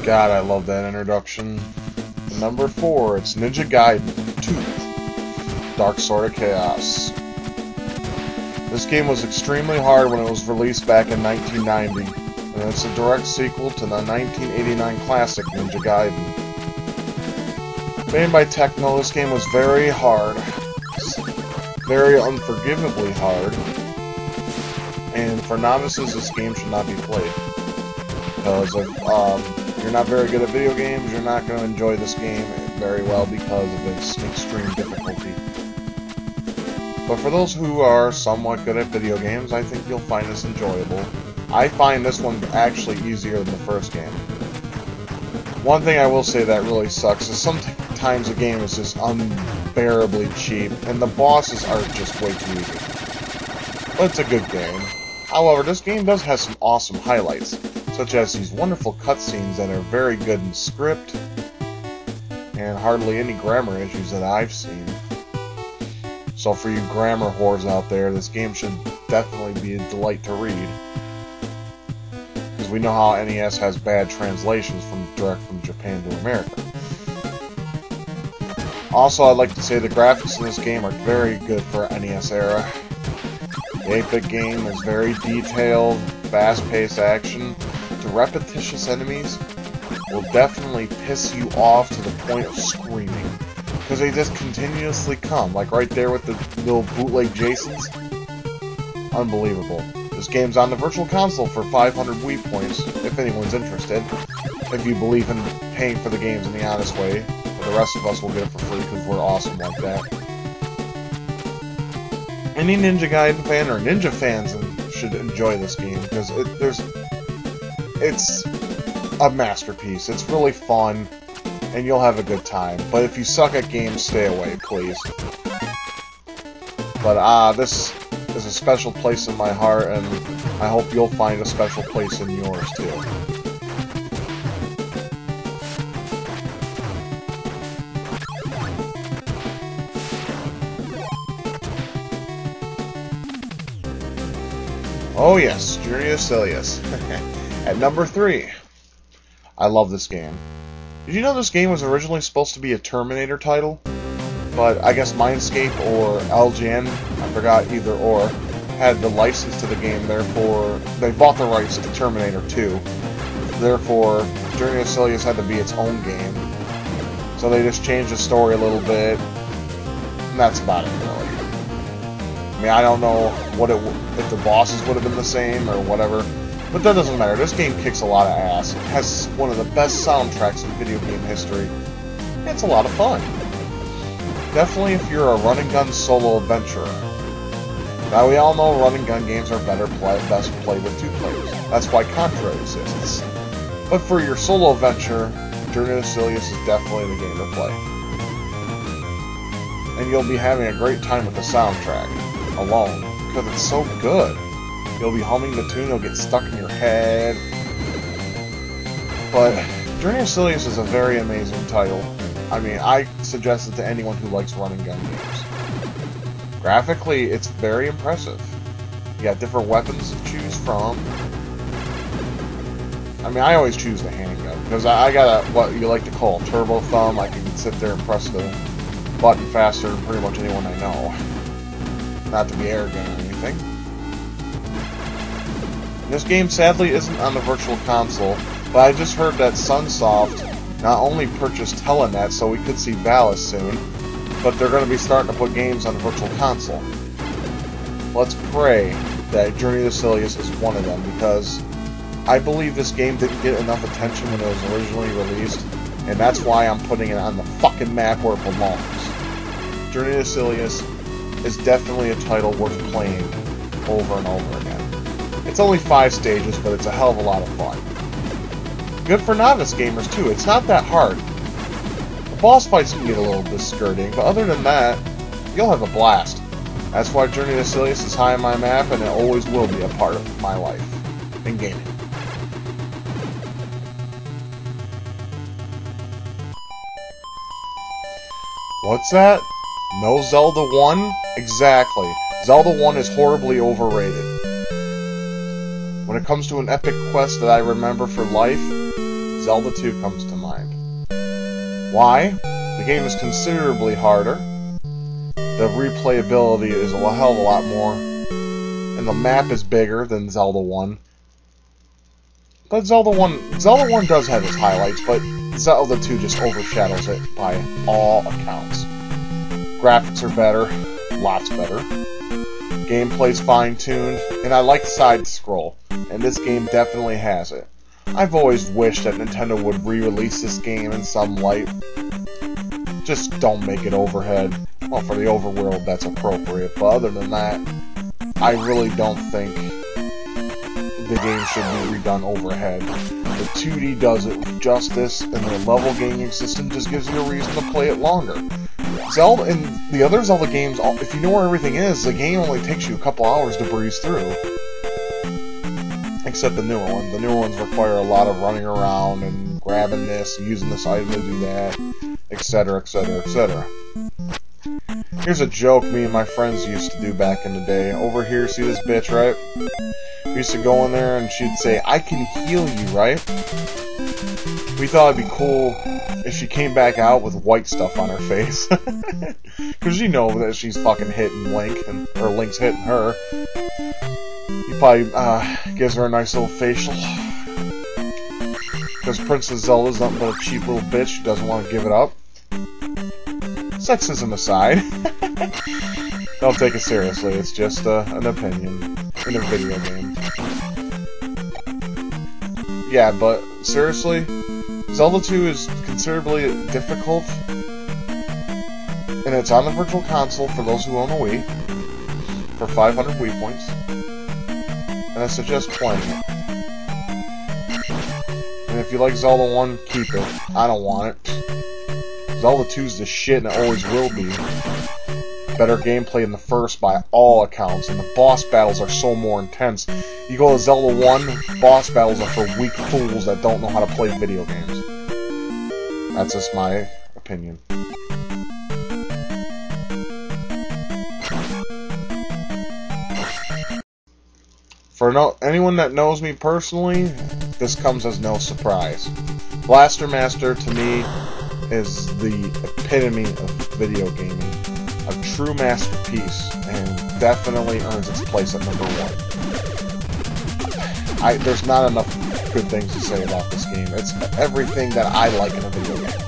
God, I love that introduction. Number 4, it's Ninja Gaiden II, Dark Sword of Chaos. This game was extremely hard when it was released back in 1990, and it's a direct sequel to the 1989 classic Ninja Gaiden. Made by Tecmo, this game was very hard, very unforgivably hard, and for novices this game should not be played. Because if you're not very good at video games, you're not going to enjoy this game very well because of its extreme difficulty. But for those who are somewhat good at video games, I think you'll find this enjoyable. I find this one actually easier than the first game. One thing I will say that really sucks is sometimes the game is just unbearably cheap, and the bosses are just way too easy. But it's a good game. However, this game does have some awesome highlights, such as these wonderful cutscenes that are very good in script, and hardly any grammar issues that I've seen. So for you grammar whores out there, this game should definitely be a delight to read. Because we know how NES has bad translations direct from Japan to America. Also, I'd like to say the graphics in this game are very good for NES era. The 8-bit game is very detailed, fast-paced action. The repetitious enemies will definitely piss you off to the point of screaming. Because they just continuously come, like right there with the little bootleg Jasons. Unbelievable. This game's on the Virtual Console for 500 Wii points, if anyone's interested. If you believe in paying for the games in the honest way. But the rest of us will get it for free because we're awesome like that. Any Ninja Gaiden fan or Ninja fans should enjoy this game because it's a masterpiece. It's really fun, and you'll have a good time. But if you suck at games, stay away, please. But this is a special place in my heart, and I hope you'll find a special place in yours too. Oh yes, Journey to Silius. At number 3. I love this game. Did you know this game was originally supposed to be a Terminator title? But I guess Mindscape or LGN, I forgot either or, had the license to the game, therefore they bought the rights to Terminator 2. Therefore, Journey to Silius had to be its own game. So they just changed the story a little bit, and that's about it really. I mean, I don't know if the bosses would have been the same or whatever, but that doesn't matter. This game kicks a lot of ass. It has one of the best soundtracks in video game history. It's a lot of fun. Definitely if you're a run-and-gun solo adventurer. Now, we all know run-and-gun games are best played with 2 players. That's why Contra exists. But for your solo adventure, Journey to Silius is definitely the game to play. And you'll be having a great time with the soundtrack alone, because it's so good. You'll be humming the tune, it'll get stuck in your head. But Journey to Silius is a very amazing title. I mean, I suggest it to anyone who likes run-and-gun games. Graphically, it's very impressive. You got different weapons to choose from. I mean, I always choose the handgun, because I got what you like to call a turbo thumb. I can sit there and press the button faster than pretty much anyone I know. Not to be arrogant or anything. This game sadly isn't on the Virtual Console, but I just heard that Sunsoft not only purchased Telenet so we could see Valis soon, but they're going to be starting to put games on the Virtual Console. Let's pray that Journey to Silius is one of them, because I believe this game didn't get enough attention when it was originally released, and that's why I'm putting it on the fucking map where it belongs. Journey to Silius is definitely a title worth playing over and over again. It's only 5 stages, but it's a hell of a lot of fun. Good for novice gamers too, it's not that hard. The boss fights can get a little discouraging, but other than that, you'll have a blast. That's why Journey to Silius is high on my map, and it always will be a part of my life in gaming. What's that? No Zelda 1? Exactly. Zelda 1 is horribly overrated. When it comes to an epic quest that I remember for life, Zelda II comes to mind. Why? The game is considerably harder. The replayability is a hell of a lot more. And the map is bigger than Zelda 1. But Zelda 1 does have its highlights, but Zelda 2 just overshadows it by all accounts. Graphics are better, lots better. Gameplay's fine-tuned, and I like side-scroll, and this game definitely has it. I've always wished that Nintendo would re-release this game in some light. Just don't make it overhead. Well, for the overworld, that's appropriate, but other than that, I really don't think the game should be redone overhead. The 2D does it with justice, and the level gaming system just gives you a reason to play it longer. Zelda and the other Zelda games, if you know where everything is, the game only takes you a couple hours to breeze through. Except the newer ones. The newer ones require a lot of running around and grabbing this, using this item to do that, etc., etc., etc. Here's a joke me and my friends used to do back in the day. Over here, see this bitch, right? We used to go in there and she'd say, "I can heal you, right?" We thought it'd be cool if she came back out with white stuff on her face. Because you know that she's fucking hitting Link, or Link's hitting her. He probably gives her a nice little facial. Because Princess Zelda's nothing but a cheap little bitch who doesn't want to give it up. Sexism aside. Don't take it seriously, it's just an opinion in a video game. Yeah, but seriously, Zelda 2 is considerably difficult, and it's on the Virtual Console for those who own a Wii, for 500 Wii points, and I suggest playing it. And if you like Zelda 1, keep it. I don't want it. Zelda 2's the shit, and it always will be. Better gameplay than the first by all accounts, and the boss battles are so more intense. You go to Zelda 1, boss battles are for weak fools that don't know how to play video games. That's just my opinion. For anyone that knows me personally, this comes as no surprise. Blaster Master, to me, is the epitome of video gaming. A true masterpiece, and definitely earns its place at number 1. There's not enough good things to say about this game. It's everything that I like in a video game.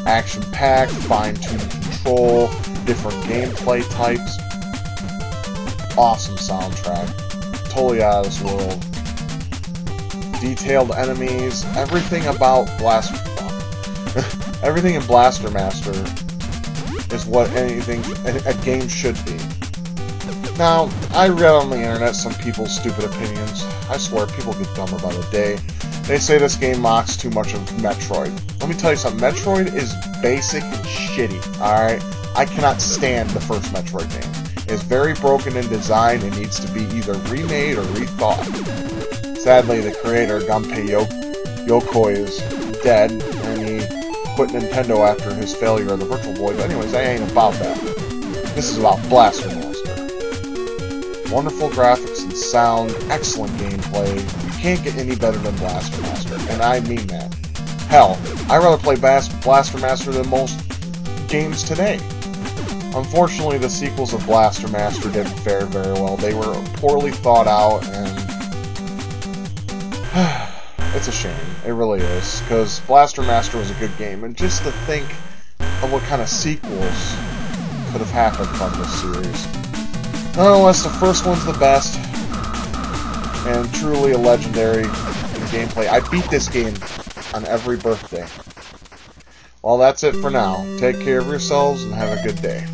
Action-packed, fine-tuned control, different gameplay types, awesome soundtrack, totally out of this world, detailed enemies, everything about everything in Blaster Master is what a game should be. Now, I read on the internet some people's stupid opinions. I swear, people get dumber by the day. They say this game mocks too much of Metroid. Let me tell you something, Metroid is basic and shitty, alright? I cannot stand the first Metroid game. It's very broken in design and needs to be either remade or rethought. Sadly, the creator, Gunpei Yokoi, is dead, and he quit Nintendo after his failure of the Virtual Boy, but anyways, I ain't about that. This is about Blaster Master. Wonderful graphics and sound, excellent gameplay. You can't get any better than Blaster Master, and I mean that. Hell, I'd rather play Blaster Master than most games today. Unfortunately, the sequels of Blaster Master didn't fare very well. They were poorly thought out, and it's a shame. It really is, because Blaster Master was a good game, and just to think of what kind of sequels could have happened from this series. Nonetheless, the first one's the best, and truly a legendary in gameplay. I beat this game on every birthday. Well, that's it for now. Take care of yourselves, and have a good day.